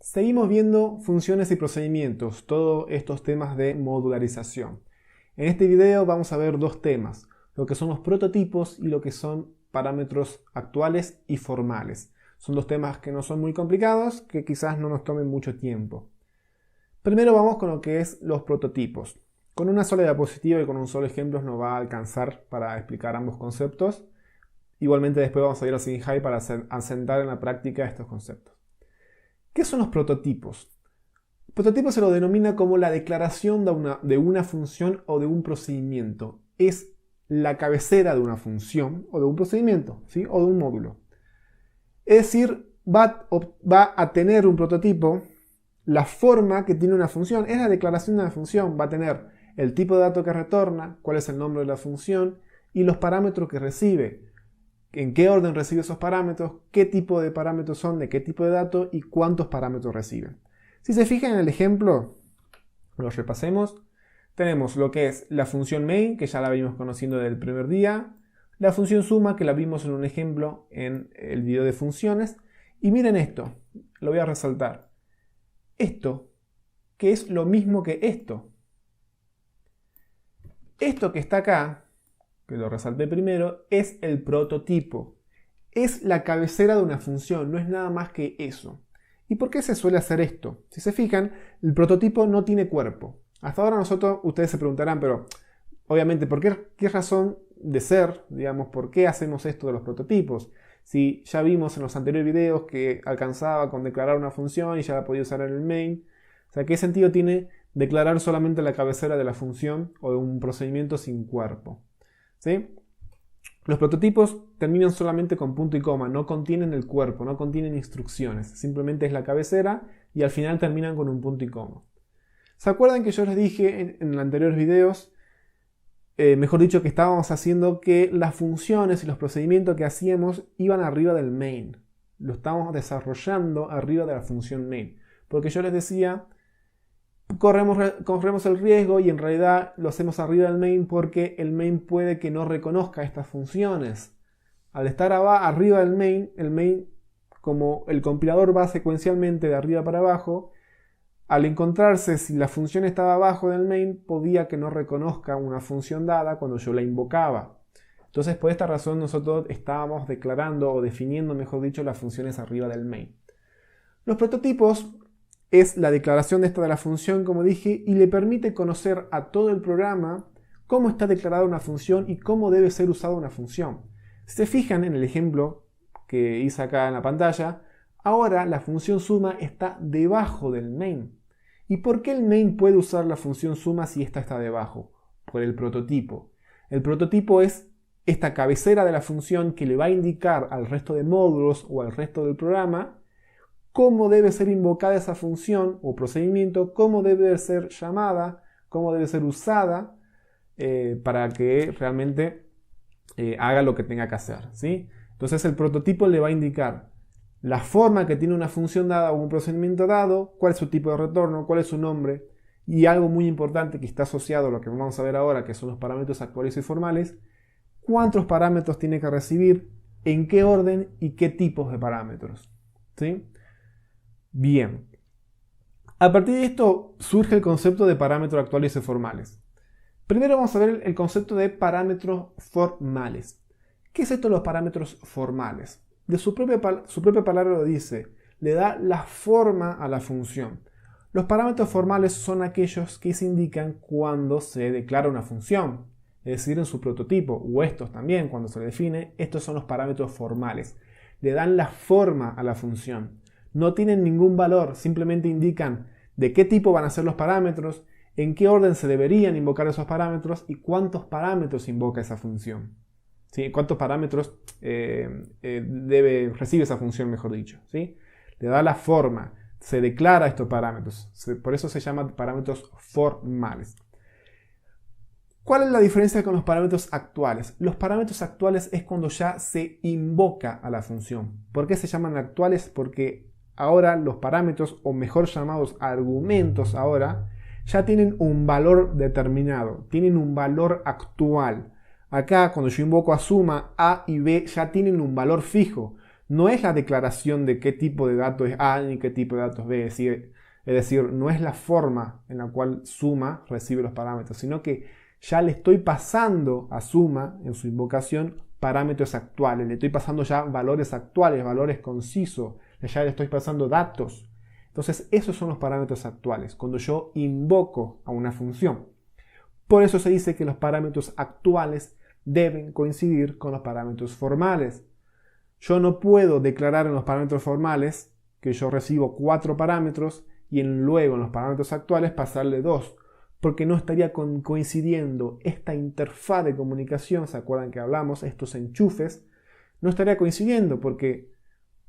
Seguimos viendo funciones y procedimientos, todos estos temas de modularización. En este video vamos a ver dos temas, lo que son los prototipos y lo que son parámetros actuales y formales. Son dos temas que no son muy complicados, que quizás no nos tomen mucho tiempo. Primero vamos con lo que es los prototipos. Con una sola diapositiva y con un solo ejemplo nos va a alcanzar para explicar ambos conceptos. Igualmente después vamos a ir a SIGINT para asentar en la práctica estos conceptos. ¿Qué son los prototipos? Prototipos se lo denomina como la declaración de una función o de un procedimiento. Es la cabecera de una función o de un procedimiento, ¿sí? O de un módulo. Es decir, va a tener un prototipo la forma que tiene una función. Es la declaración de una función. Va a tener el tipo de dato que retorna, cuál es el nombre de la función y los parámetros que recibe. En qué orden recibe esos parámetros, qué tipo de parámetros son, de qué tipo de dato y cuántos parámetros reciben. Si se fijan en el ejemplo, los repasemos. Tenemos lo que es la función main, que ya la vimos conociendo del primer día, la función suma, que la vimos en un ejemplo en el video de funciones, y miren esto, lo voy a resaltar. Esto, que es lo mismo que esto. Esto que está acá, que lo resalté primero, es el prototipo. Es la cabecera de una función, no es nada más que eso. ¿Y por qué se suele hacer esto? Si se fijan, el prototipo no tiene cuerpo. Hasta ahora ustedes se preguntarán, pero obviamente, ¿por qué razón de ser, digamos, por qué hacemos esto de los prototipos? Si ya vimos en los anteriores videos que alcanzaba con declarar una función y ya la podía usar en el main. O sea, ¿qué sentido tiene declarar solamente la cabecera de la función o de un procedimiento sin cuerpo? ¿Sí? Los prototipos terminan solamente con punto y coma, no contienen el cuerpo, no contienen instrucciones, simplemente es la cabecera y al final terminan con un punto y coma. ¿Se acuerdan que yo les dije en los anteriores videos, mejor dicho, que estábamos haciendo que las funciones y los procedimientos que hacíamos iban arriba del main? Lo estábamos desarrollando arriba de la función main, porque yo les decía, corremos el riesgo y en realidad lo hacemos arriba del main porque el main puede que no reconozca estas funciones. Al estar arriba del main, el main, como el compilador va secuencialmente de arriba para abajo, al encontrarse si la función estaba abajo del main, podía que no reconozca una función dada cuando yo la invocaba. Entonces, por esta razón nosotros estábamos declarando o definiendo, mejor dicho, las funciones arriba del main. Los prototipos es la declaración de la función, como dije, y le permite conocer a todo el programa cómo está declarada una función y cómo debe ser usada una función. Si se fijan en el ejemplo que hice acá en la pantalla, ahora la función suma está debajo del main. ¿Y por qué el main puede usar la función suma si esta está debajo? Por el prototipo. El prototipo es esta cabecera de la función que le va a indicar al resto de módulos o al resto del programa cómo debe ser invocada esa función o procedimiento, cómo debe ser llamada, cómo debe ser usada para que realmente haga lo que tenga que hacer, ¿sí? Entonces el prototipo le va a indicar la forma que tiene una función dada o un procedimiento dado, cuál es su tipo de retorno, cuál es su nombre, y algo muy importante que está asociado a lo que vamos a ver ahora, que son los parámetros actuales y formales, cuántos parámetros tiene que recibir, en qué orden y qué tipos de parámetros, ¿sí? Bien, a partir de esto surge el concepto de parámetros actuales y formales. Primero vamos a ver el concepto de parámetros formales. ¿Qué es esto de los parámetros formales? De su propia palabra lo dice, le da la forma a la función. Los parámetros formales son aquellos que se indican cuando se declara una función, es decir, en su prototipo, o estos también, cuando se define, estos son los parámetros formales. Le dan la forma a la función. No tienen ningún valor, simplemente indican de qué tipo van a ser los parámetros, en qué orden se deberían invocar esos parámetros y cuántos parámetros invoca esa función. ¿Sí? Cuántos parámetros recibe esa función, mejor dicho. ¿Sí? Le da la forma, se declara estos parámetros. Por eso se llaman parámetros formales. ¿Cuál es la diferencia con los parámetros actuales? Los parámetros actuales es cuando ya se invoca a la función. ¿Por qué se llaman actuales? Porque ahora los parámetros, o mejor llamados argumentos ahora, ya tienen un valor determinado, tienen un valor actual. Acá, cuando yo invoco a suma, A y B ya tienen un valor fijo. no es la declaración de qué tipo de dato es A ni qué tipo de dato es B. Es decir, no es la forma en la cual suma recibe los parámetros, sino que ya le estoy pasando a suma en su invocación parámetros actuales. Le estoy pasando ya valores actuales, valores concisos. Ya le estoy pasando datos. Entonces, esos son los parámetros actuales, cuando yo invoco a una función. Por eso se dice que los parámetros actuales deben coincidir con los parámetros formales. Yo no puedo declarar en los parámetros formales que yo recibo 4 parámetros y luego en los parámetros actuales pasarle 2, porque no estaría coincidiendo esta interfaz de comunicación, ¿se acuerdan que hablamos? Estos enchufes, no estaría coincidiendo porque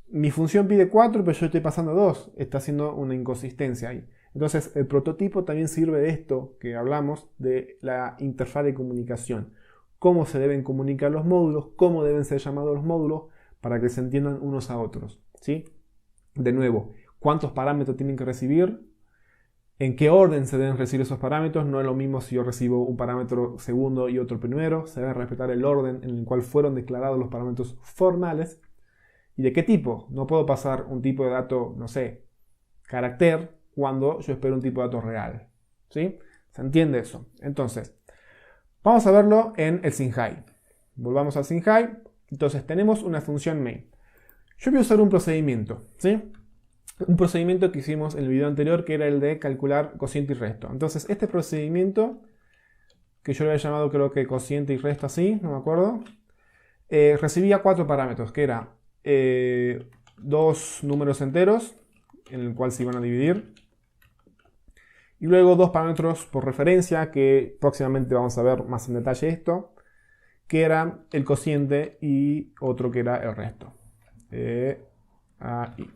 mi función pide 4, pero yo estoy pasando 2. Está haciendo una inconsistencia ahí. Entonces, el prototipo también sirve de esto que hablamos, de la interfaz de comunicación. Cómo se deben comunicar los módulos, cómo deben ser llamados los módulos, para que se entiendan unos a otros, ¿sí? De nuevo, ¿cuántos parámetros tienen que recibir? ¿En qué orden se deben recibir esos parámetros? No es lo mismo si yo recibo un parámetro segundo y otro primero. Se debe respetar el orden en el cual fueron declarados los parámetros formales. ¿Y de qué tipo? No puedo pasar un tipo de dato, no sé, carácter, cuando yo espero un tipo de dato real. ¿Sí? ¿Se entiende eso? Entonces, vamos a verlo en el SynHi. Volvamos al SynHi. Entonces, tenemos una función main. Yo voy a usar un procedimiento, ¿sí? Un procedimiento que hicimos en el video anterior, que era el de calcular cociente y resto. Entonces, este procedimiento, que yo lo había llamado creo que cociente y resto así, no me acuerdo, recibía 4 parámetros, que era 2 números enteros, en el cual se iban a dividir, y luego 2 parámetros por referencia, que próximamente vamos a ver más en detalle esto, que era el cociente y otro que era el resto. Ahí.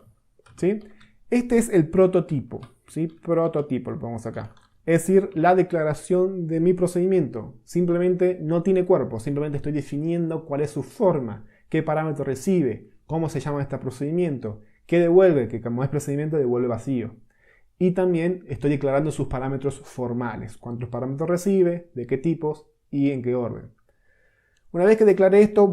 ¿Sí? Este es el prototipo, ¿sí? Prototipo lo ponemos acá. Es decir, la declaración de mi procedimiento. Simplemente no tiene cuerpo, simplemente estoy definiendo cuál es su forma, qué parámetro recibe, cómo se llama este procedimiento, qué devuelve, que como es procedimiento devuelve vacío. Y también estoy declarando sus parámetros formales, cuántos parámetros recibe, de qué tipos y en qué orden. Una vez que declaré esto,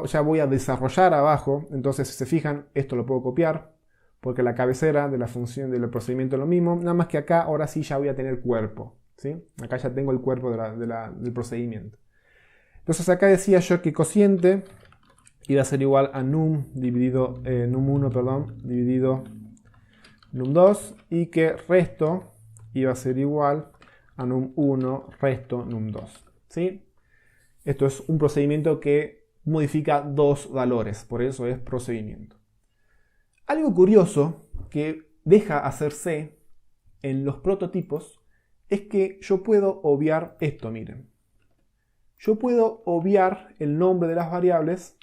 ya voy a desarrollar abajo. Entonces, si se fijan, esto lo puedo copiar, porque la cabecera de la función del procedimiento es lo mismo, nada más que acá ahora sí ya voy a tener cuerpo, ¿sí? Acá ya tengo el cuerpo del procedimiento. Entonces acá decía yo que cociente iba a ser igual a num dividido, num1, perdón, dividido num2, y que resto iba a ser igual a num1 resto num2, ¿sí? Esto es un procedimiento que modifica 2 valores, por eso es procedimiento. Algo curioso que deja hacer C en los prototipos es que yo puedo obviar esto, miren. Yo puedo obviar el nombre de las variables,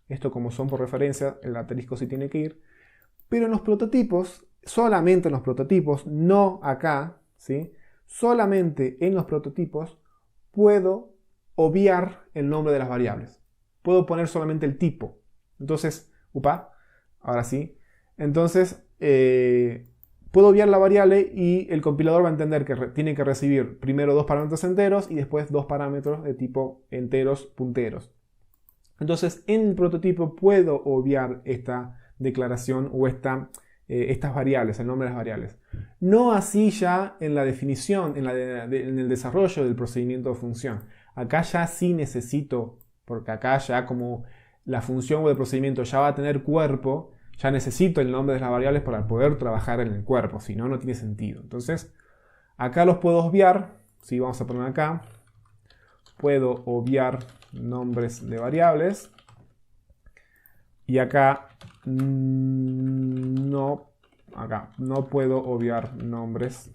esto como son por referencia, el asterisco sí tiene que ir, pero en los prototipos, solamente en los prototipos, no acá, ¿sí? Solamente en los prototipos puedo obviar el nombre de las variables. Puedo poner solamente el tipo. Entonces, ahora sí. Entonces, puedo obviar la variable y el compilador va a entender que tiene que recibir primero 2 parámetros enteros y después 2 parámetros de tipo enteros punteros. Entonces, en el prototipo puedo obviar esta declaración o estas variables, el nombre de las variables. No así ya en la definición, en el desarrollo del procedimiento de función. Acá ya sí necesito, porque acá ya como la función o el procedimiento ya va a tener cuerpo, ya necesito el nombre de las variables para poder trabajar en el cuerpo, si no, no tiene sentido. Entonces, acá los puedo obviar, ¿sí? Vamos a poner acá, puedo obviar nombres de variables, y acá no puedo obviar nombres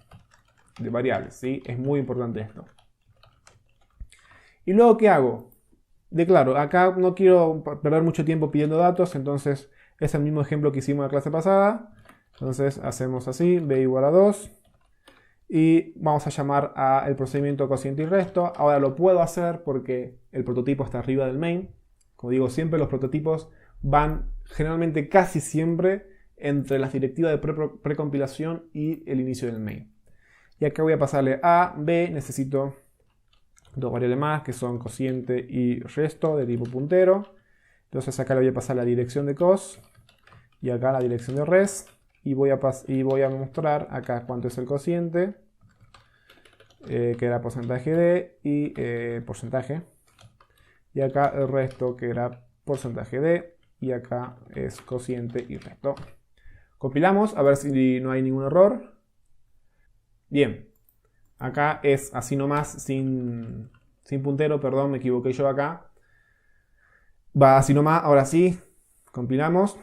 de variables, ¿sí? Es muy importante esto. Y luego, ¿qué hago? Declaro, acá no quiero perder mucho tiempo pidiendo datos, entonces es el mismo ejemplo que hicimos en la clase pasada. Entonces hacemos así, b igual a 2. Y vamos a llamar al procedimiento cociente y resto. Ahora lo puedo hacer porque el prototipo está arriba del main. Como digo, siempre los prototipos van generalmente casi siempre entre las directivas de precompilación y el inicio del main. Y acá voy a pasarle a b, necesito 2 variables más que son cociente y resto de tipo puntero. Entonces acá le voy a pasar la dirección de cos y acá la dirección de res. Y voy a mostrar acá cuánto es el cociente, que era porcentaje de y porcentaje. Y acá el resto, que era porcentaje de, y acá es cociente y resto. Compilamos a ver si no hay ningún error. Bien, acá es así nomás, sin puntero, perdón, me equivoqué yo acá. Va así nomás, ahora sí, compilamos.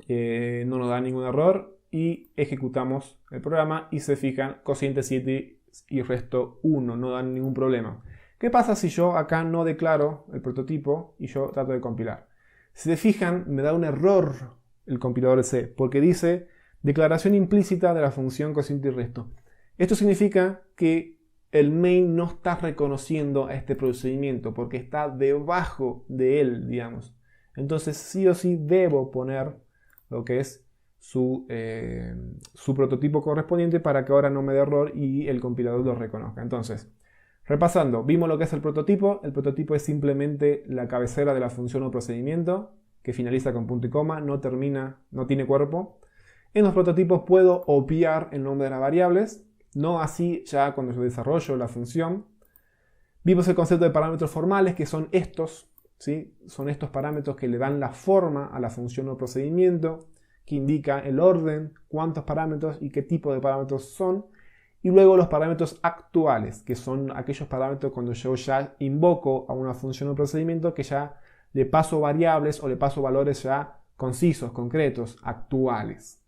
No nos da ningún error y ejecutamos el programa y se fijan, cociente 7 y resto 1, no dan ningún problema. ¿Qué pasa si yo acá no declaro el prototipo y yo trato de compilar? Si se fijan, me da un error el compilador de C, porque dice declaración implícita de la función cociente y resto. Esto significa que el main no está reconociendo a este procedimiento, porque está debajo de él, digamos. Entonces sí o sí debo poner lo que es su prototipo correspondiente para que ahora no me dé error y el compilador lo reconozca. Entonces, repasando, vimos lo que es el prototipo. El prototipo es simplemente la cabecera de la función o procedimiento que finaliza con punto y coma, no tiene cuerpo. En los prototipos puedo obviar el nombre de las variables, no así ya cuando yo desarrollo la función. Vimos el concepto de parámetros formales, que son estos, ¿sí? Son estos parámetros que le dan la forma a la función o procedimiento, que indica el orden, cuántos parámetros y qué tipo de parámetros son. Y luego los parámetros actuales, que son aquellos parámetros cuando yo ya invoco a una función o procedimiento que ya le paso variables o le paso valores ya concisos, concretos, actuales.